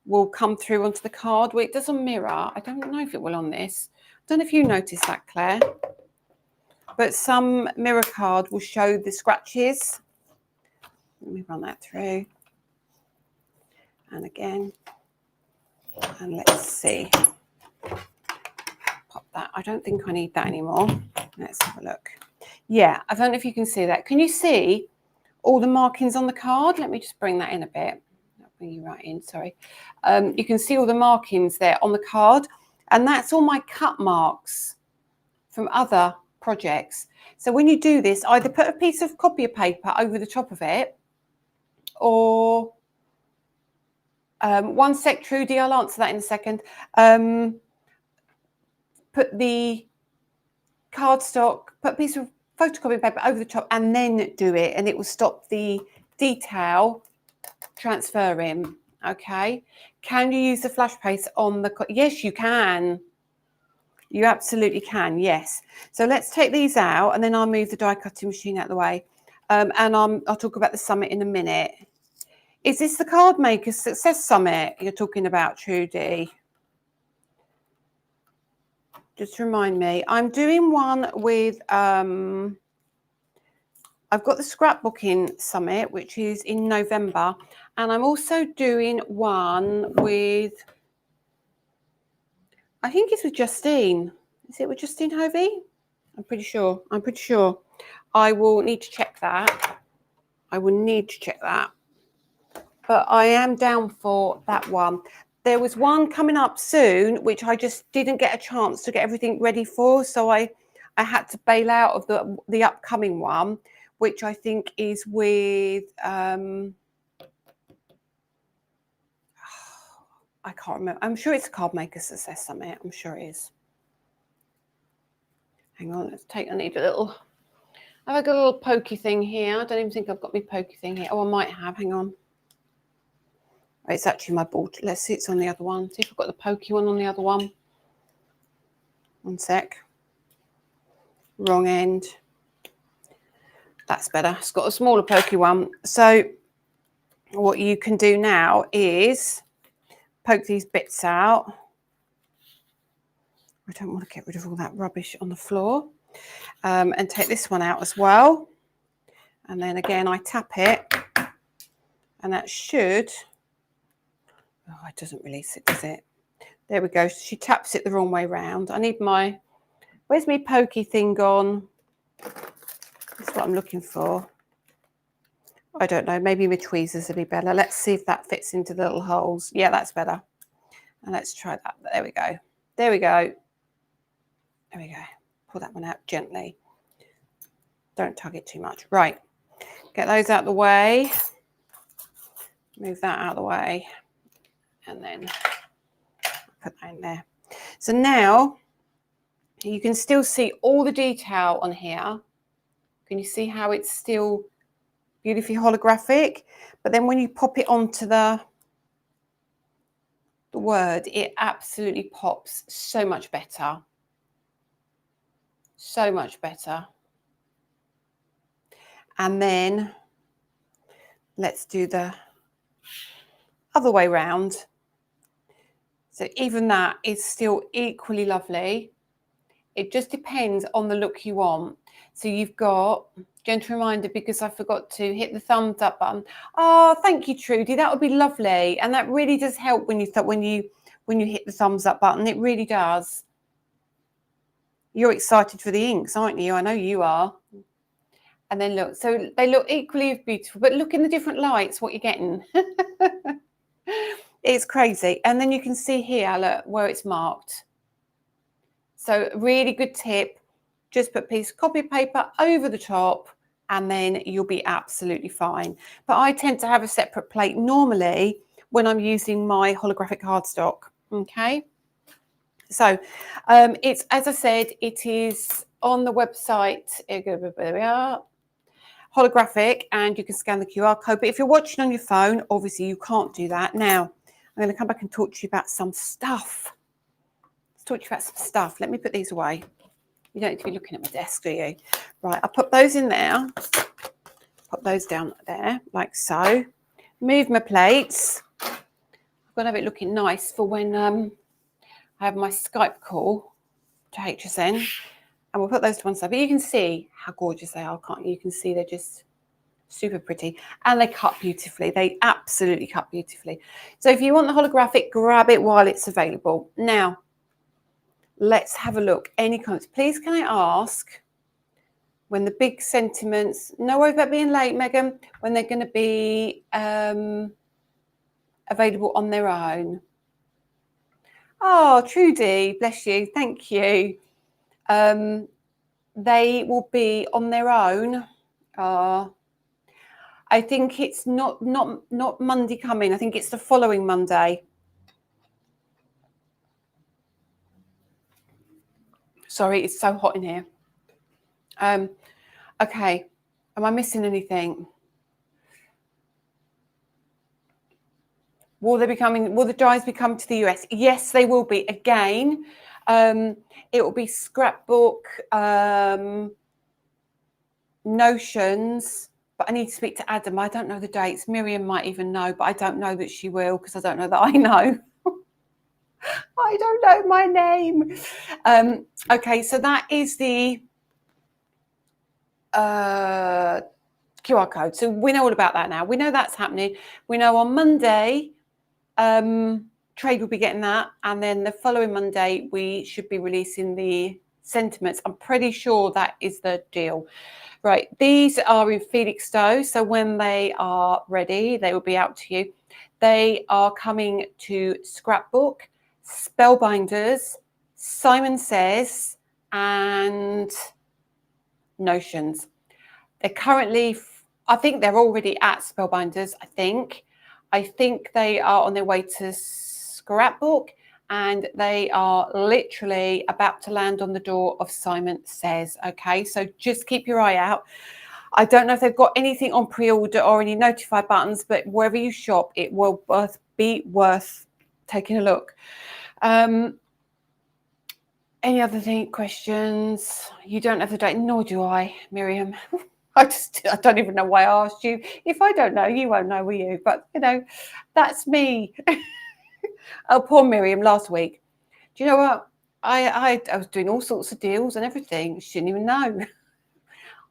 will come through onto the card. Well, it does on mirror. I don't know if it will on this. I don't know if you noticed that, Claire. But some mirror card will show the scratches. Let me run that through. And again. And let's see. Pop that. I don't think I need that anymore. Let's have a look. Yeah, I don't know if you can see that. Can you see all the markings on the card? Let me just bring that in a bit. I'll bring you right in, sorry. You can see all the markings there on the card. And that's all my cut marks from other projects. So when you do this, either put a piece of copier paper over the top of it, or one sec, Trudy, I'll answer that in a second. Put the cardstock, put a piece of photocopy paper over the top and then do it, and it will stop the detail transferring. Okay. Can you use the flash paste on the, yes, you can. You absolutely can, yes. So let's take these out and then I'll move the die cutting machine out of the way. And I'll talk about the summit in a minute. Is this the Card Maker Success Summit you're talking about, Trudy? Just remind me. I'm doing one with, I've got the Scrapbooking Summit, which is in November. And I'm also doing one with, I think it's with Justine. Is it with Justine Hovey? I'm pretty sure. I will need to check that. But I am down for that one. There was one coming up soon, which I just didn't get a chance to get everything ready for. So I had to bail out of the upcoming one, which I think is with, I can't remember. I'm sure it's a Card Maker Success Summit. I'm sure it is. Hang on, I need a little, I've got a little pokey thing here. I don't even think I've got my pokey thing here. Oh, I might have, hang on. Oh, it's actually my board. Let's see, it's on the other one. See if I've got the pokey one on the other one. One sec. Wrong end. That's better. It's got a smaller pokey one. So what you can do now is poke these bits out. I don't want to get rid of all that rubbish on the floor. And take this one out as well. And then again, I tap it, and that should, oh, it doesn't release it, does it? There we go. She taps it the wrong way round. I need my, where's my pokey thing gone? That's what I'm looking for. I don't know, maybe my tweezers will be better. Let's see if that fits into the little holes. Yeah, that's better. And let's try that. There we go. There we go. There we go. Pull that one out gently. Don't tug it too much. Right. Get those out of the way. Move that out of the way. And then put that in there. So now you can still see all the detail on here. Can you see how it's still beautifully holographic? But then when you pop it onto the word, it absolutely pops so much better. So much better. And then let's do the other way round. So even that is still equally lovely. It just depends on the look you want. So you've got, gentle reminder, because I forgot to hit the thumbs up button. Oh, thank you, Trudy. That would be lovely. And that really does help when you hit the thumbs up button. It really does. You're excited for the inks, aren't you? I know you are. And then look, so they look equally beautiful, but look in the different lights what you're getting. It's crazy. And then you can see here, look, where it's marked. So really good tip. Just put a piece of copy paper over the top and then you'll be absolutely fine. But I tend to have a separate plate normally when I'm using my holographic cardstock. Okay. So it's, as I said, it is on the website. There we are. Holographic, and you can scan the QR code. But if you're watching on your phone, obviously you can't do that. Now, I'm going to come back and talk to you about some stuff. Let's talk to you about some stuff. Let me put these away. You don't need to be looking at my desk, do you? Right, I'll put those in there. Put those down there, like so. Move my plates. I'm going to have it looking nice for when I have my Skype call to HSN. And we'll put those to one side. But you can see how gorgeous they are, can't you? You can see they're just super pretty. And they cut beautifully. They absolutely cut beautifully. So if you want the holographic, grab it while it's available. Now, let's have a look. Any comments? Please can I ask when the big sentiments, no worries about being late, Megan, when they're going to be available on their own? Oh, Trudy, bless you. Thank you. They will be on their own. I think it's not Monday coming. I think it's the following Monday. Sorry, it's so hot in here. Okay, am I missing anything? Will the dies be coming to the US? Yes, they will be. Again, it will be scrapbook, notions, but I need to speak to Adam. I don't know the dates. Miriam might even know, but I don't know that she will because I don't know that I know. I don't know my name. Okay, so that is the QR code. So we know all about that now. We know that's happening. We know on Monday, Trade will be getting that. And then the following Monday, we should be releasing the sentiments. I'm pretty sure that is the deal. Right, these are in Felixstowe. So when they are ready, they will be out to you. They are coming to Scrapbook, Spellbinders, Simon Says, and Notions. They're currently, I think they're already at Spellbinders, I think they are on their way to Scrapbook, and they are literally about to land on the door of Simon Says. Okay, so just keep your eye out. I don't know if they've got anything on pre-order or any notify buttons, but wherever you shop, it will be worth taking a look. Any other questions? You don't have the date, nor do I, Miriam. I don't even know why I asked you. If I don't know, you won't know, will you? But, you know, that's me. Oh, poor Miriam last week. Do you know what? I was doing all sorts of deals and everything. She didn't even know.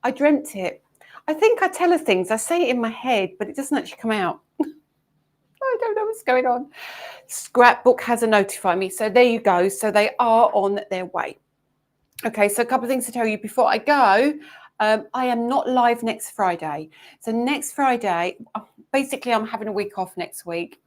I dreamt it. I think I tell her things. I say it in my head, but it doesn't actually come out. I don't know what's going on. Scrapbook hasn't notified me. So there you go. So they are on their way. Okay, so a couple of things to tell you before I go. I am not live next Friday. So next Friday, basically I'm having a week off next week.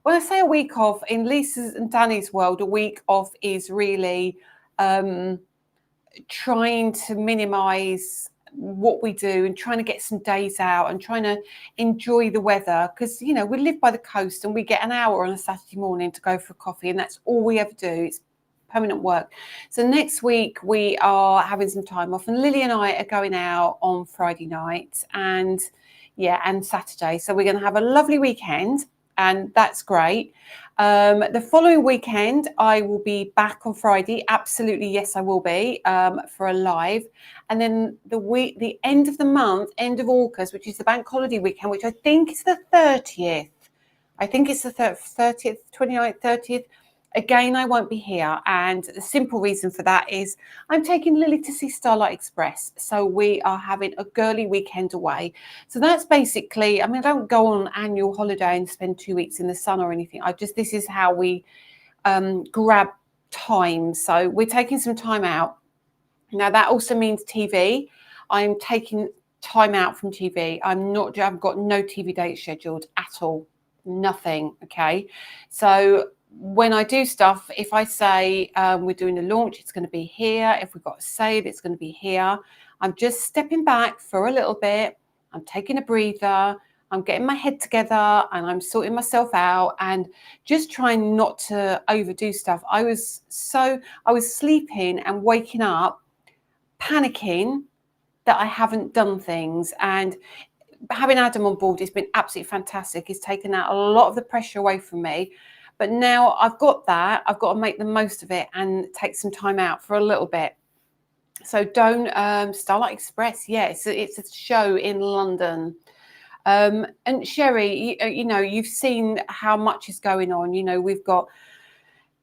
When I say a week off, in Lisa's and Danny's world, a week off is really trying to minimize what we do and trying to get some days out and trying to enjoy the weather, because we live by the coast and we get an hour on a Saturday morning to go for coffee, and that's all we ever do. It's permanent work. So next week we are having some time off, and Lily and I are going out on Friday night and Saturday. So we're going to have a lovely weekend, and that's great. The following weekend, I will be back on Friday. Absolutely, yes, I will be for a live. And then the end of the month, end of August, which is the bank holiday weekend, which I think is the 30th. I think it's the 30th, 29th, 30th. Again, I won't be here, and the simple reason for that is I'm taking Lily to see Starlight Express. So we are having a girly weekend away. So that's basically, I don't go on annual holiday and spend 2 weeks in the sun or anything. This is how we grab time. So we're taking some time out. Now that also means TV. I'm taking time out from TV. I've got no TV date scheduled at all. Nothing. Okay. So when I do stuff, if I say we're doing a launch, it's going to be here. If we've got a sale, it's going to be here. I'm just stepping back for a little bit. I'm taking a breather. I'm getting my head together and I'm sorting myself out and just trying not to overdo stuff. I was sleeping and waking up panicking that I haven't done things, and having Adam on board has been absolutely fantastic. He's taken out a lot of the pressure away from me. But now I've got that, I've got to make the most of it and take some time out for a little bit. So don't Starlight Express, it's a show in London. And Sherry, you've seen how much is going on. We've got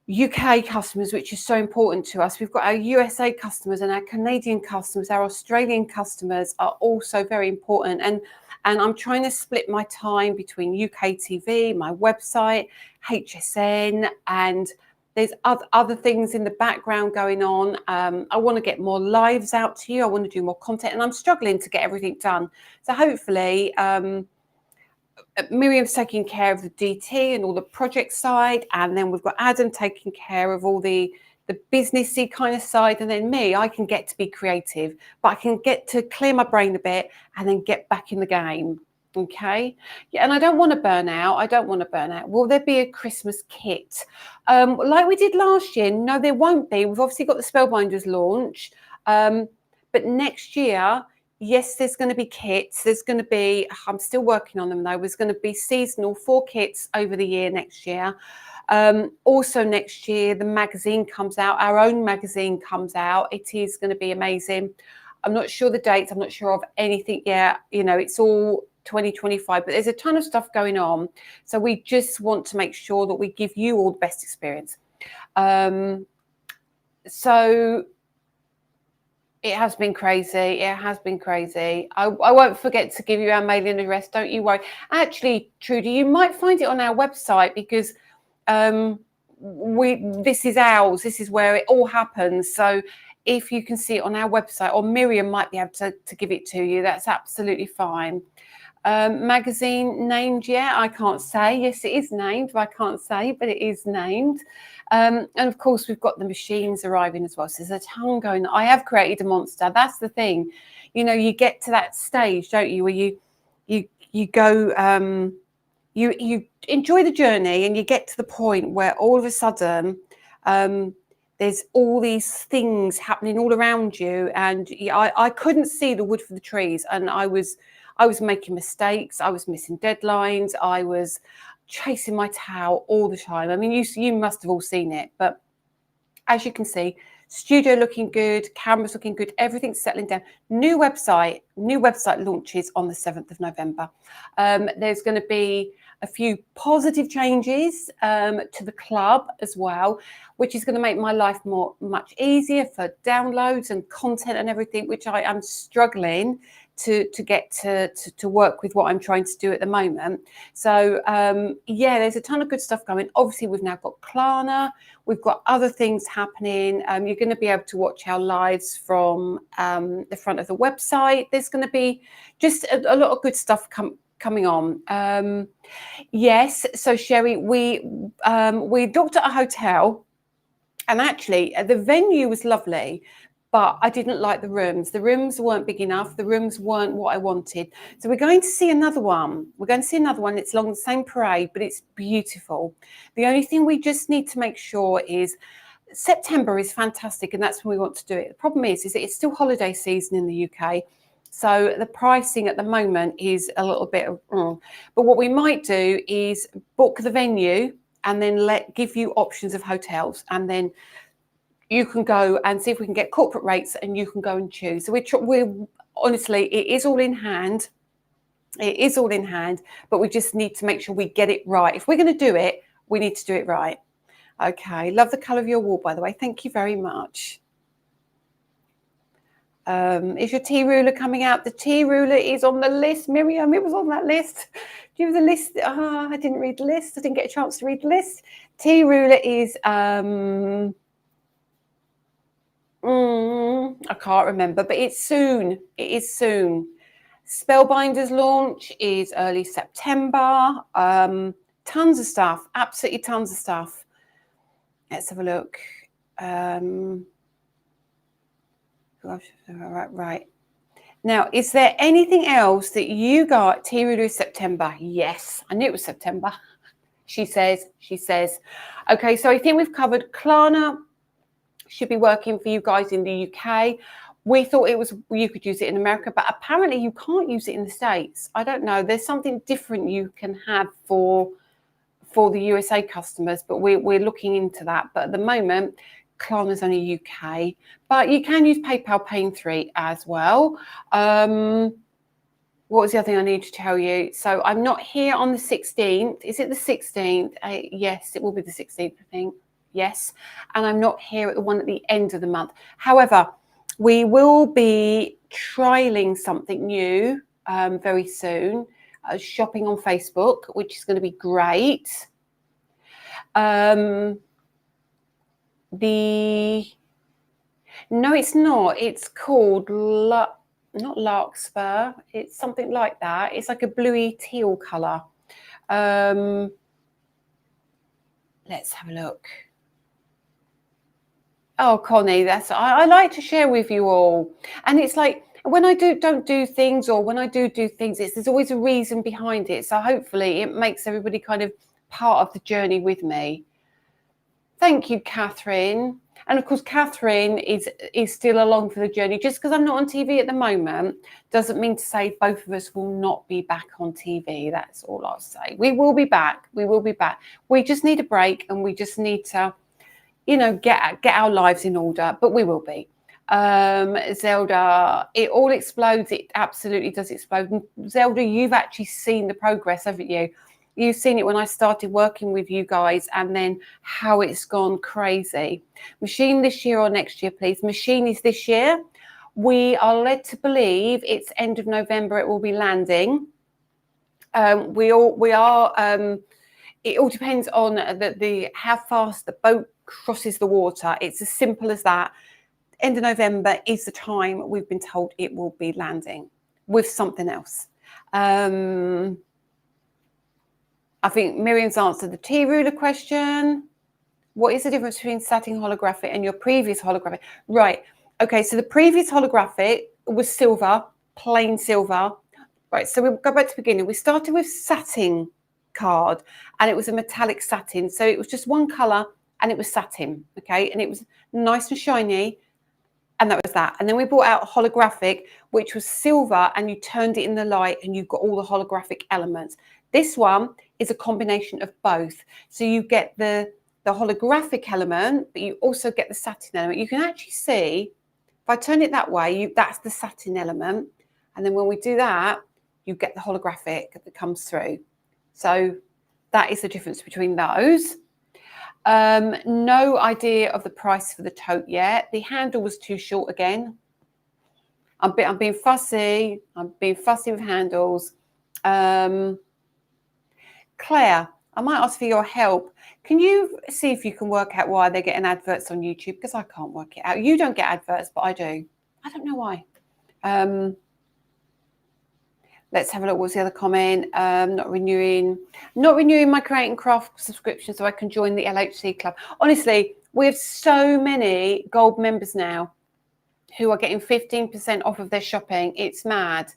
UK customers, which is so important to us. We've got our USA customers and our Canadian customers. Our Australian customers are also very important. And I'm trying to split my time between UK TV, my website, HSN, and there's other things in the background going on. I want to get more lives out to you. I want to do more content, and I'm struggling to get everything done. So hopefully, Miriam's taking care of the DT and all the project side, and then we've got Adam taking care of all the businessy kind of side, and then me, I can get to be creative, but I can get to clear my brain a bit and then get back in the game. Okay. Yeah, and I don't want to burn out. Will there be a Christmas kit like we did last year? No, there won't be. We've obviously got the Spellbinders launch, but next year, yes, there's going to be kits. There's going to be, I'm still working on them though. There's going to be seasonal 4 kits over the year next year. Also next year, the magazine comes out. Our own magazine comes out. It is going to be amazing. I'm not sure the dates. I'm not sure of anything yet. It's all 2025, but there's a ton of stuff going on. So we just want to make sure that we give you all the best experience. So it has been crazy. I won't forget to give you our mailing address. Don't you worry. Actually, Trudy, you might find it on our website because this is ours. This is where it all happens. So if you can see it on our website, or Miriam might be able to give it to you, that's absolutely fine. Magazine named yet? I can't say. Yes, it is named, but I can't say, but it is named. And of course, we've got the machines arriving as well. So there's a ton going on. I have created a monster. That's the thing. You get to that stage, don't you, where you go, you enjoy the journey, and you get to the point where all of a sudden there's all these things happening all around you, and I couldn't see the wood for the trees, and I was making mistakes. I was missing deadlines. I was chasing my tail all the time. I mean, you must have all seen it, but as you can see, studio looking good, cameras looking good, everything's settling down. New website launches on the 7th of November. There's going to be a few positive changes to the club as well, which is going to make my life much easier for downloads and content and everything, which I am struggling to get to work with what I'm trying to do at the moment. So yeah, there's a ton of good stuff going. Obviously, we've now got Klarna. We've got other things happening. You're going to be able to watch our lives from the front of the website. There's going to be just a lot of good stuff coming on. Yes, so Sherry, we looked at a hotel, and actually the venue was lovely, but I didn't like the rooms. The rooms weren't big enough. The rooms weren't what I wanted. So we're going to see another one. We're going to see another one. It's along the same parade, but it's beautiful. The only thing we just need to make sure is September is fantastic, and that's when we want to do it. The problem is that it's still holiday season in the UK. So the pricing at the moment is a little bit but what we might do is book the venue and then give you options of hotels, and then you can go and see if we can get corporate rates, and you can go and choose. So we're honestly, it is all in hand. It is all in hand, but we just need to make sure we get it right. If we're going to do it, we need to do it right. Okay, love the colour of your wall, by the way. Thank you very much. Is your tea ruler coming out? The tea ruler is on the list, Miriam. It was on that list. Do you have the list? I didn't read the list. I didn't get a chance to read the list. Tea ruler is I can't remember, but it's soon. It is soon. Spellbinders launch is early September. Tons of stuff, absolutely tons of stuff. Let's have a look. Right. Now, is there anything else that you got? Tea ruler is September. Yes, I knew it was September. She says. Okay, so I think we've covered Klarna. Should be working for you guys in the UK. We thought you could use it in America, but apparently you can't use it in the States. I don't know. There's something different you can have for the USA customers, but we're looking into that. But at the moment, Klarna's only UK, but you can use PayPal Pay in 3 as well. What was the other thing I need to tell you? So I'm not here on the 16th. Is it the 16th? Yes, it will be the 16th, I think. Yes, and I'm not here at the one at the end of the month. However, we will be trialing something new very soon, shopping on Facebook, which is going to be great. No, it's not. It's called not Larkspur. It's something like that. It's like a bluey teal colour. Let's have a look. Oh, Connie, I like to share with you all. And it's like when I don't do things, or when I do things, there's always a reason behind it. So hopefully it makes everybody kind of part of the journey with me. Thank you, Catherine. And of course, Catherine is still along for the journey. Just because I'm not on TV at the moment doesn't mean to say both of us will not be back on TV. That's all I'll say. We will be back. We will be back. We just need a break, and we just need to, get our lives in order, but we will be. Zelda, it all explodes. It absolutely does explode. And Zelda, you've actually seen the progress, haven't you? You've seen it when I started working with you guys, and then how it's gone crazy. Machine this year or next year, please? Machine is this year. We are led to believe it's end of November it will be landing. We are. It all depends on how fast the boat crosses the water. It's as simple as that. End of November is the time we've been told it will be landing with something else. I think Miriam's answered the tea ruler question. What is the difference between satin holographic and your previous holographic? Right. Okay. So the previous holographic was silver, plain silver. Right. So we'll go back to the beginning. We started with satin card, and it was a metallic satin. So it was just one color, and it was satin. Okay. And it was nice and shiny. And that was that. And then we brought out holographic, which was silver, and you turned it in the light, and you've got all the holographic elements. This one is a combination of both. So you get the holographic element, but you also get the satin element. You can actually see, if I turn it that way, that's the satin element. And then when we do that, you get the holographic that comes through. So That is the difference between those. No idea of the price for the tote yet. The handle was too short again. I'm being fussy. I'm being fussy with handles. Claire, I might ask for your help. Can you see if you can work out why they're getting adverts on YouTube? Because I can't work it out. You don't get adverts, but I do. I don't know why. Let's have a look. What's the other comment? Not renewing my Create and Craft subscription so I can join the LHC club. Honestly, we have so many gold members now who are getting 15% off of their shopping. It's mad.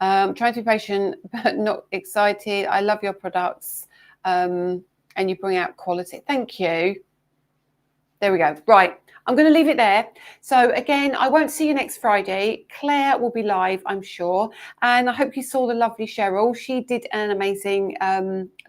Trying to be patient, but not excited. I love your products, and you bring out quality. Thank you. There we go. Right. I'm going to leave it there. So again, I won't see you next Friday. Claire will be live, I'm sure. And I hope you saw the lovely Cheryl. She did an amazing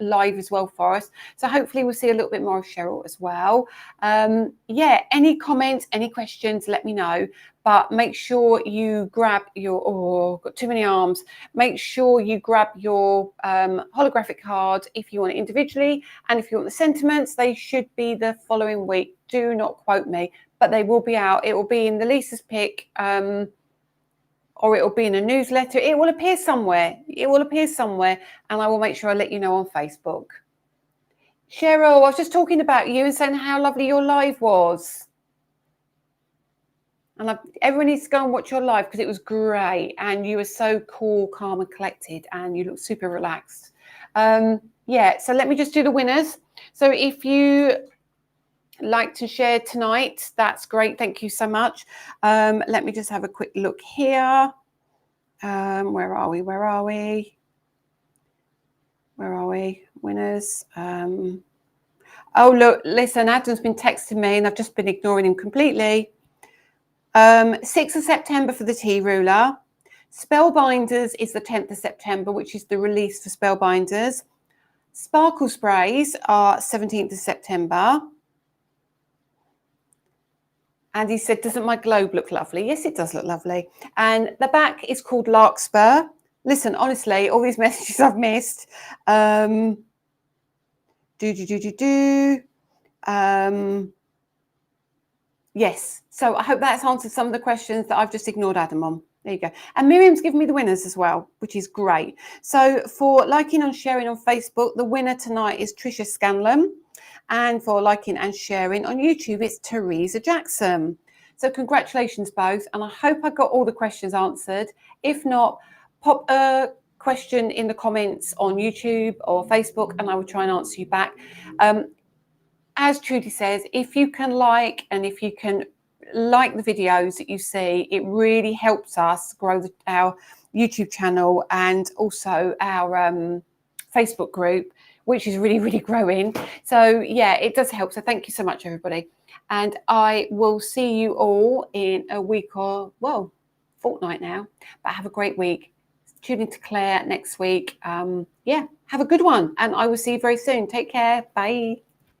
live as well for us. So hopefully we'll see a little bit more of Cheryl as well. Yeah, any comments, any questions, let me know. But make sure you grab your, got too many arms. Make sure you grab your holographic card if you want it individually. And if you want the sentiments, they should be the following week. Do not quote me, but they will be out. It will be in the Lisa's pick, or it will be in a newsletter. It will appear somewhere. It will appear somewhere, and I will make sure I let you know on Facebook. Cheryl, I was just talking about you and saying how lovely your live was. And everyone needs to go and watch your live because it was great. And you were so cool, calm and collected. And you look super relaxed. Yeah, so let me just do the winners. So if you liked and shared tonight, that's great. Thank you so much. Let me just have a quick look here. Where are we? Where are we? Where are we? Winners. Oh, look, listen, Adam's been texting me and I've just been ignoring him completely. 6th of September for the tea ruler. Spellbinders is the 10th of September, which is the release for Spellbinders. Sparkle sprays are 17th of September. And he said, doesn't my globe look lovely? Yes, it does look lovely. And the back is called Larkspur. Listen, honestly, all these messages I've missed. Yes, so I hope that's answered some of the questions that I've just ignored Adam on. There you go. And Miriam's given me the winners as well, which is great. So for liking and sharing on Facebook, the winner tonight is Tricia Scanlon. And for liking and sharing on YouTube, it's Teresa Jackson. So congratulations both. And I hope I got all the questions answered. If not, pop a question in the comments on YouTube or Facebook and I will try and answer you back. As Trudy says, if you can like and if you can like the videos that you see, it really helps us grow our YouTube channel and also our Facebook group, which is really, really growing. So yeah, it does help. So thank you so much, everybody. And I will see you all in a week or, well, fortnight now. But have a great week. Tune in to Claire next week. Yeah, have a good one. And I will see you very soon. Take care. Bye.